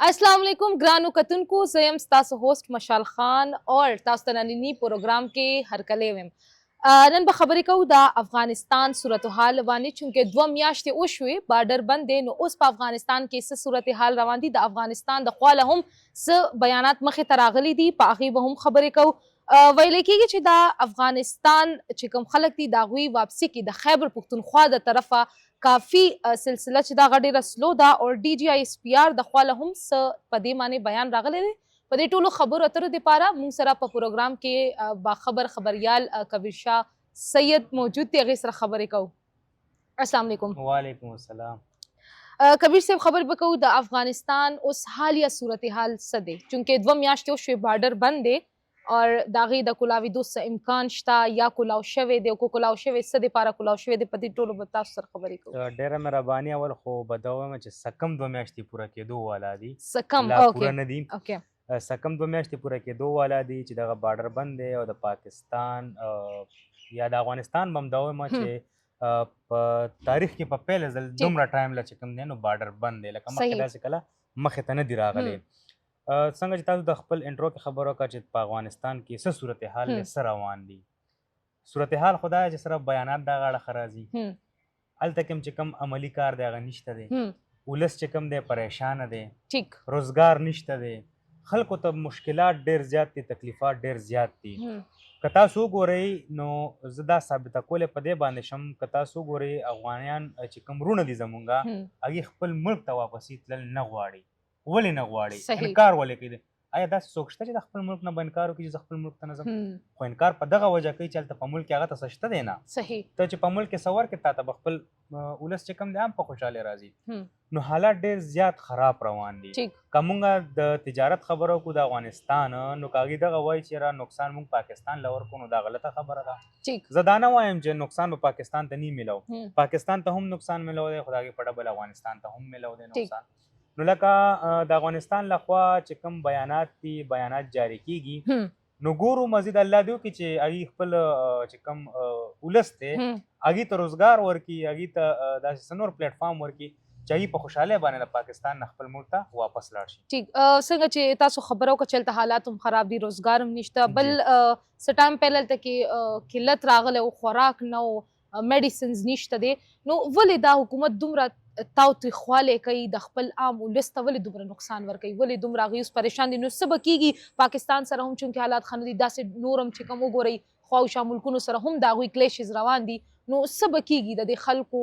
अस्सलाम वालेकुम ग्रानो कतुनको ज़यम स्तासो होस्ट मशाल खान और तास्तनानी प्रोग्राम के हरकले वेम नन बखबरी को दा अफगानिस्तान सूरत हाल वानी चूंकि दो मियाश्ते उशवे बॉर्डर बंदे नो उस पर अफगानिस्तान के सूरत हाल रवानी दा अफगानिस्तान द ख्वाला हम स बयानात मखे तरागली दी पाखी बहुम खबरे को वैले की कि दा अफगानिस्तान चिकम खलक दी दागवी वापसी की द खैबर पुख्तनख्वा द तरफा काफ़ी सिलसिला च दा ډیره سلو ده او D G I S P R د خواله هم څه په دې باندې بیان راغلی دی په دې ټولو خبرو اترو دپاره موږ سره په پروګرام کې باخبر خبریال کبیر شاه سید موجود دی هغې سره خبرې کوو السلام علیکم وعلیکم السلام کبیر صاحب خبر به کوو د افغانستان اوس حالیه صورتحال څه دی چونکې دوه میاشتې وشوې بارډر بند دی اور داغي د کلاویدو څه امکان شته یا کلاو شوی دی او کو کلاو شوی څه دپاره کلاو شوی دی په دې ټولو به تاسو سره خبرې کوو ډېره مهرباني اول خو به دا ووایم چې سکم 2 میاشتې پوره کېدو والا دي سکم لا اوکې پوره نه دي اوکې سکم 2 میاشتې پوره کېدو والا دي چې دغه بارډر بند دی او د پاکستان یا د افغانستان به هم دا ووایم چې په تاریخ کې په پیل ځل دومره ټایم له چې کوم دی نو بارډر بند دی لکه مخکې داسې کله مخې ته نه دي راغلی څنګه چې تاسو د خپل انټرو کې خبر وکړه چې په افغانستان کې څه صورتحال دی څه روان دي صورتحال خو دا چې صرف بیانات دغه اړخه راځي هلته کې چې کوم عملي کار دی هغه نشته دی ولس چې کوم دی پریشانه دی ټیک روزګار نشته دی خلکو ته مشکلات ډېر زیات دي تکلیفات ډېر زیات دي که تاسو وګورئ نو زه دا ثابته کولی په دې باندې شم که تاسو وګورئ افغانیان چې کوم وروڼه دي زمونږه هغې خپل ملک ته واپسې تلل نه غواړي ولې نه غواړي انکار ولې کوي آیا داسې څوک شته چې د خپل ملک نه به انکار وکړي چې زه خپل ملک ته نه ځم خو انکار په دغه وجه کوي چې هلته په ملک کې هغه ته څه شته دی نه صحیح ته چې په ملک کې څه ورکړې تا ته به خپل ولس چې کوم دی هم په خوشحالۍ راځي نو حالات ډېر زیات خراب روان دي که مونږ د تجارت خبره وکړو د افغانستان نو که هغې دغه وایي چې را نقصان مونږ پاکستان له ورکړو نو دا غلطه خبره ده زه دا نه وایم چې نقصان به پاکستان ته نه میلو پاکستان ته هم نقصان میلو دی خو د هغې په ډبل افغانستان ته هم میلو دی نقصان نو لکه د افغانستان لخوا چې کوم بیانات دي بیانات جاری کیږي نو ګورو مزید الله دې وکړي چې هغې خپل چې کوم ولس دی هغې ته روزګار ورکړي هغې ته داسې څه نور پلیټ فارم ورکړي چې هغې په خوشحالۍ باندې د پاکستان نه خپل ملک ته واپس لاړ شي ټیک څنګه چې تاسو خبره وکړه چې هلته حالات هم خراب دي روزګار هم نشته بل څه ټایم پهله هلته کې قلت راغلی او خوراک نه و میډیسنز نشته دی نو ولې دا حکومت دومره تاوتریخوالی کوي د خپل عام ولس ته ولې دومره نقصان ورکوي ولې دومره هغوی اوس پریشان دي نو څه به کېږي پاکستان سره هم چونکې حالات ښه نه دي داسې نور هم چې کوم وګورئ خواوشا ملکونو سره هم د هغوی کلیشز روان دي نو څه به کېږي د دې خلکو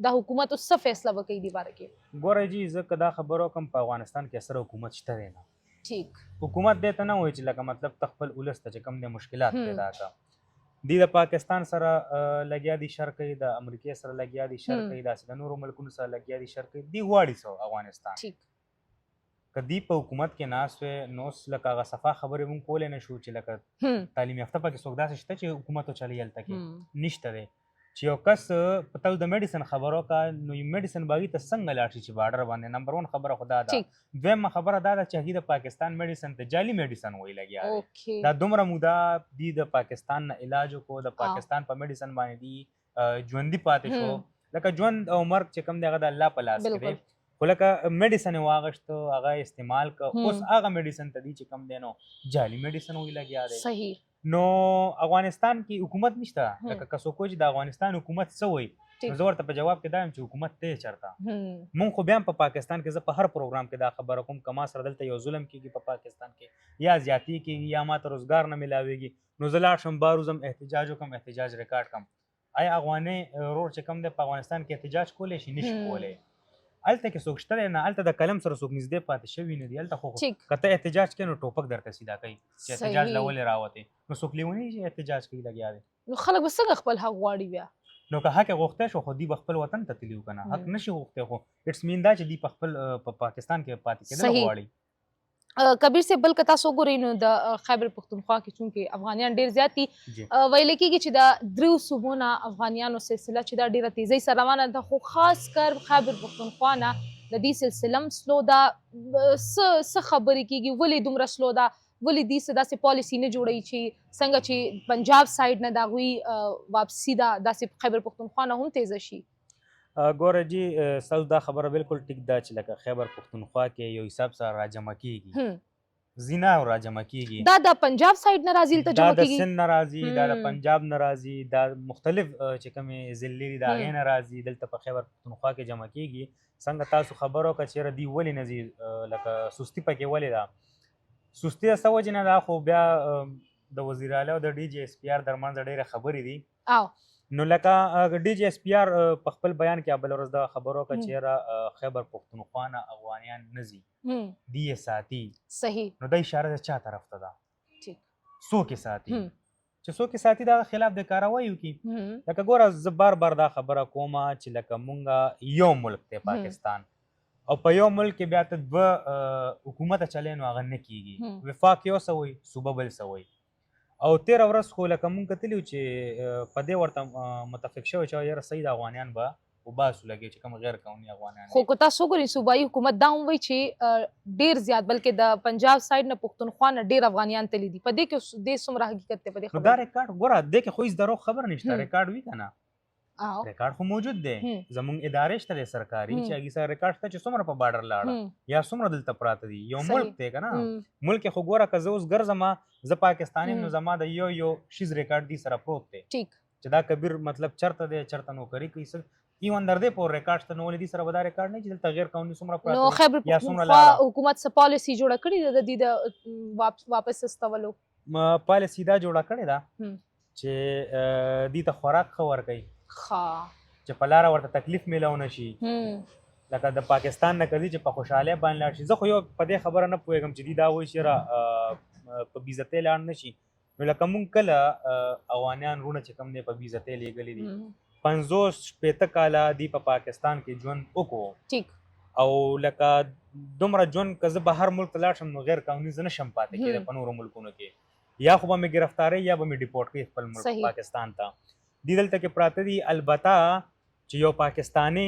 د حکومت اوس څه فیصله به کوي دې باره کې ګورئ جي زه که دا خبره وکړم په افغانستان کې اصل حکومت شته دی نه ټیک حکومت دې ته نه وایي چې لکه مطلب ته خپل ولس ته چې کوم دی مشکلات پیدا کړه دی د پاکستان سره لګیا دي شر کوي د امریکې سره لګیا دي شر کوي داسې د نورو ملکونو سره لګیا دي شر کوي دی غواړي څه افغانستان که دی په حکومت کې ناست وی نو اوس لکه هغه صفا خبرې مونږ کولی نه شو چې لکه تعلیم یافته پکې څوک داسې شته چې حکومت وچلوي هلته کې نشته دی چې یو کس په تاسو د میډیسن خبره وکړه نو میډیسن به هغې ته څنګه لاړ شي چې بارډر باندې نمبر 1 خبره خو دا ده دویمه خبره دا ده چې هغې د پاکستان میډیسن ته جعلي میډیسن وایي لګیا دی دا دومره موده دی د پاکستان نه علاج وکړو د پاکستان په میډیسن باندې دی ژوندي پاتې شو لکه ژوند او مرګ چې کوم دی هغه د الله په لاس کې دی خو لکه میډیسن یې واغېشته هغه استعمال که اوس هغه میډیسن ته دی چې کوم دی نو جعلي میډیسن وایي لګیا دی صحیح نو افغانستان کې حکومت نشته لکه که څوک وایي چې د افغانستان حکومت څه وایي نو زه ورته په جواب کې دا یم چې حکومت دی چېرته مونږ خو بیا هم په پاکستان کې زه په هر پروګرام کې دا خبره کوم که ما سره دلته یو ظلم کېږي په پاکستان کې یا زیاتي کېږي یا ما ته روزګار نه میلاویږي نو زه لاړ شم بار وځم احتجاج وکړم احتجاج ریکارډ کړم آیا افغاني ورور چې کوم دی په افغانستان کې احتجاج کولی شي نشي کولی هلته کې څوک شته دی نه هلته د قلم سره څوک نږدې پاتې شوي نه دي هلته خو که ته احتجاج کوې نو ټوپک درته سیده کوي چې احتجاج له ولې راوتې نو څوک لیونی چې احتجاج کوي لګیا دی نو خلک به څنګه خپل حق غواړي بیا نو که حق یې غوښتی شو خو دوی به خپل وطن ته تلي وو که نه حق نشي غوښتی خو اټس مین دا چې دوی په خپل په پاکستان کې پاتې کېدل غواړي کبیر صاحب بل که تاسو وګورئ نو د خیبر پښتونخوا کې چونکې افغانیان ډېر زیات دي ویل کېږي چې د دریو صوبو نه افغانیانو سلسله چې دا ډېره تیزۍ سره روانه ده خو خاص کر خیبر پښتونخوا نه د دې سلسله هم سلو ده څه خبرې کېږي ولې دومره سلو ده ولې دې څه داسې پالیسي نه جوړوي چې څنګه چې پنجاب سایډ نه د هغوی واپسي ده داسې خیبر پښتونخوا نه هم تیزه شي ګوره جی ستاسو دا خبره بالکل ټیک ده چې لکه خیبر پښتونخوا کې یو حساب سره راجمع کیږي زینا او راجمع کیږي دا د پنجاب سایډ نه راځي ته جمع دا د کیږي سند نه راځي دا د پنجاب نه راځي دا مختلف چې کومې ضلعې دي د هغې نه راځي دلته په خیبر پښتونخوا کې جمع کیږي څنګه تاسو خبر وکړه چېرې دوی ولې نه ځي لکه سستي پکې ولې ده سستي د څه وجې نه ده خو بیا د وزیر اعلی او د ډي جي ایس پي آر درمنځ ډېرې خبرې دي او نو لکه ډي جی ایس پي آر په خپل بیان کې بله ورځ دغه خبره وکړه چې یاره خیبر پښتونخوا نه افغانیان نه ځي دی یې ساتي صحیح نو دا اشاره د چا طرف ته ده ټیک څوک یې ساتي چې څوک یې ساتي دغه خلاف د کاروایي وکړي لکه ګوره زه بار بار دا خبره کومه چې لکه مونږ یو ملک دی پاکستان او په یو ملک کې بیا ته دوه حکومته چلی نو هغه نه کیږي وفاق یو څه وایي صوبه بل څه وایي او 13 ورځ خو لکه مونږ کتلي چې په دې ورته متفق شوی چې یاره صحیح د افغانیان به وباسو لګي چې کوم غیر قانوني افغانیان خو که تاسو وګورئ صوبایي حکومت دا هم وایي چې ډېر زیات بلکې د پنجاب سایډ نه پښتونخوا نه ډېر افغانیان تللي دي په دې کې دې څومره حقیقت دی په دې نو خبره دا ریکارډ ګوره دې کې خو هېڅ دروغ خبر نشته ریکارډ وي که نه او ریکارډ خو موجود دی زمونږ ادارې شته دی سرکاري چې هغې سره ریکارډ شته چې څومره په بارډر لاړه یا څومره دلته پراته دي یو ملک دی که نه ملک یې خو ګوره که زه اوس ګرځم زه پاکستان یم نو زما د یو شیز ریکارډ دی سره پروت دی ټیک چې دا کبیر مطلب چرته دی چرته نوکري کوي ایون در دې پورې ریکارډ شته نو ولې دې سره به دا ریکارډ نه چې دلته غیر قانوني څومره پراته نو خیبر یا څومره پښتونخوا لاړه حکومت څه پالیسي جوړه کړې ده د دې د واپس استولو پالیسي دا جوړه کړې ده چې دې ته خوراک ښه ورکوي چې په لاره ورته تکلیف میلاو نه شي لکه د پاکستان نه کدي چې په خوشحالۍ باندې لاړ شي زه خو یو په دې خبره نه پوهېږم چې دوی دا وایي چې یاره په بېعزتۍ لاړ نه شي نو لکه مونږ کله افغانیان وروڼه چې کوم دی په بېعزتۍ لیږلي دي 50-60 کاله دی په پاکستان کې ژوند وکړو ټیک او لکه دومره ژوند که زه بهر ملک ته لاړ شم نو غیر قانوني زه نشم پاتې کېدی په نورو ملکونو کې یا خو به مې ګرفتارۍ یا به مې ډیپورټ کوي خپل ملک پاکستان ته دی دلته کې پراته دي البته چې یو پاکستاني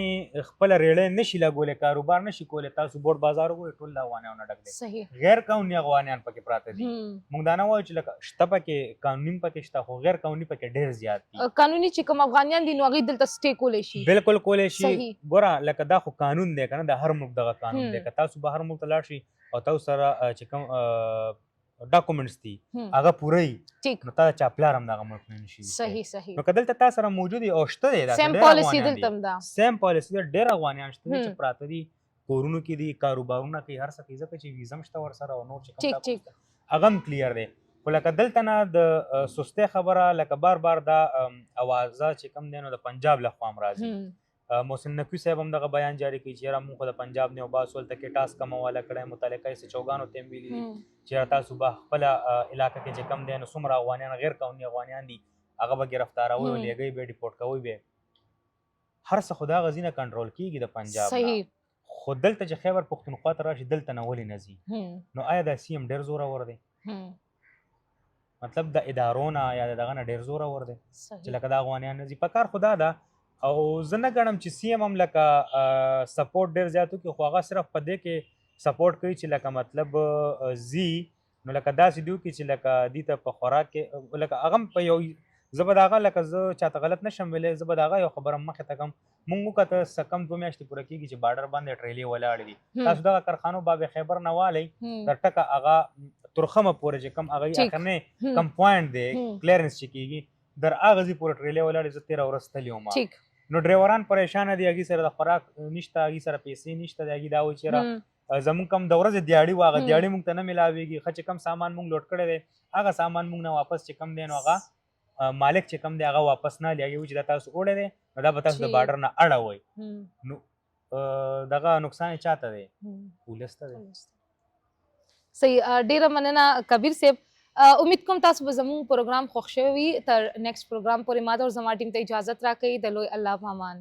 خپله ریړۍ نشي لګولی کاروبار نشي کولی تاسو بوډ بازار وګورئ ټول د افغانیانو نه ډک دی غیر قانوني افغانیان پکې پراته دي موږ دا نه وایو چې لکه شته پکې قانوني پکې شته خو غیر قانوني پکې ډېر زیات دي قانوني چې کوم افغانیان دي نو هغوی دلته سټې کولی شي بالکل کولی شي ګوره لکه دا خو قانون دی که نه د هر ملک دغه قانون دی که تاسو به هر ملک ته لاړ شئ او تاسو سره چې کوم ډاکومنټس دي هغه پوره وي نو تا د چا پلار هم دغه ملک نه نشي صحیح نو که دلته تا سره موجود وي او شته دی سیم پالیسي دلته هم ده سیم پالیسي ده ډېر افغانیان شته دي چې پراته دي کورونو کې دي کاروبارونه کوي هر څه کوي ځکه چې ویزه هم شته ورسره او نور چې کوم هغه هم کلیر دی خو لکه دلته نه د سستۍ خبره لکه بار بار دا اوازه چې کوم دی نو د پنجاب لخوا هم راځي محسن نقوي صاحب هم دغه بیان جاری کوي چې یاره مونږ خو د پنجاب نه وباسو هلته کې ټاسک هم حواله کړی متعلقه یې چوګانو ته هم ویلي دي چې یاره تاسو به خپله علاقه کې چې کم دی نو څومره افغانیان غیر قانوني افغانیان دي هغه به ګرفتاروئ او لیږئ به ډیپورټ کوئ به هر څه خو د هغه ځینه کنټرول کېږي د پنجاب نه خو دلته چې خیبر پښتونخوا ته راشي دلته نه ولې نه ځي نو آیا دا سی ام ډېر زورور دی مطلب د ادارو نه یا د دغه نه ډېر زورور دی چې لکه د افغانیان نه ځي په کار خو دا ده او زه نه ګڼم چې سی ام هم لکه سپورټ ډېر زیات وکړي خو هغه صرف په دې کې سپورټ کوي چې لکه مطلب ځي نو لکه داسې دي وکړي چې لکه دې ته په خوراک کې لکه هغه هم په یو زه به د هغه لکه زه چاته غلط نشم ویلی زه به د هغه یو خبره مخې ته کړم مونږ وکته څه کم 2 میاشتې پوره کېږي چې بارډر باندې ټریلې ولاړې دي تاسو دغه کارخانو باب خیبر نه والی تر ټکه هغه ترخمه پورې چې کم هغه اخرنی کم پوینټ دی کلیرنس چې کېږي در هغه ځای پورې ټریلې ولاړې زه 13 ورځ تللی وم نو ډریوران پریشانه دي هغې سره د خوراک نشته هغې سره پیسې نشته د هغې دا وایي چې یاره زمونږ کم د ورځې دیاړي وه هغه دیاړي مونږ ته نه میلاویږي ښه چې کم سامان مونږ لوډ کړی دی هغه سامان مونږ نه واپس چې کم دی نو هغه مالک چې کم دی هغه واپس نه هلي هغې وایي چې دا تاسو وړی دی نو دا به تاسو د بارډر نه اړوئ نو دغه نقصان یې چاته دی ولس ته دی صحیح ډېره مننه کبیر صاحب امید کوم تاسو به زموږ پروګرام خوښ شوی وي تر نیکسټ پروګرام پورې ما ته او زما ټیم ته اجازت راکوئ د لوی الله په امان